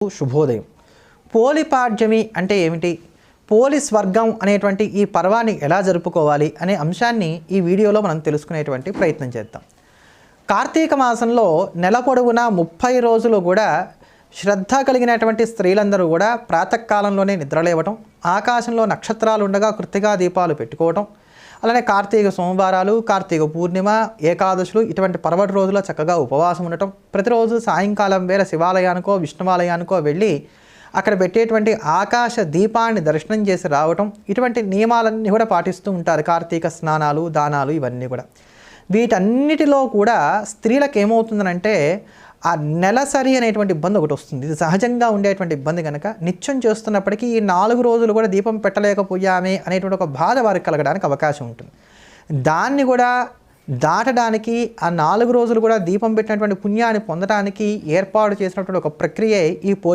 శుభోదయం. పోలిపాడ్యమి అంటే ఏమిటి, పోలి స్వర్గం అనేటువంటి ఈ పర్వాన్ని ఎలా జరుపుకోవాలి అనే అంశాన్ని ఈ వీడియోలో మనం తెలుసుకునేటువంటి ప్రయత్నం చేద్దాం. కార్తీక మాసంలో నెల పొడవునా 30 రోజులు కూడా శ్రద్ధ కలిగినటువంటి స్త్రీలందరూ కూడా ప్రాతకాలంలోనే నిద్రలేవటం, ఆకాశంలో నక్షత్రాలు ఉండగా కృత్తికా దీపాలు పెట్టుకోవటం, అలానే కార్తీక సోమవారాలు, కార్తీక పూర్ణిమ, ఏకాదశులు ఇటువంటి పర్వటి రోజుల్లో చక్కగా ఉపవాసం ఉండటం, ప్రతిరోజు సాయంకాలం వేళ శివాలయానికో విష్ణువాలయానికో వెళ్ళి అక్కడ పెట్టేటువంటి ఆకాశ దీపాన్ని దర్శనం చేసి రావటం, ఇటువంటి నియమాలన్నీ కూడా పాటిస్తూ ఉంటారు. కార్తీక స్నానాలు, దానాలు ఇవన్నీ కూడా. వీటన్నిటిలో కూడా స్త్రీలకు ఏమవుతుందనంటే ఆ నెలసరి అనేటువంటి ఇబ్బంది ఒకటి వస్తుంది. ఇది సహజంగా ఉండేటువంటి ఇబ్బంది కనుక నిత్యం చేస్తున్నప్పటికీ ఈ 4 రోజులు కూడా దీపం పెట్టలేకపోయామే అనేటువంటి ఒక బాధ వారికి కలగడానికి అవకాశం ఉంటుంది. దాన్ని కూడా దాటడానికి ఆ 4 రోజులు కూడా దీపం పెట్టినటువంటి పుణ్యాన్ని పొందడానికి ఏర్పాటు చేసినటువంటి ఒక ప్రక్రియే ఈ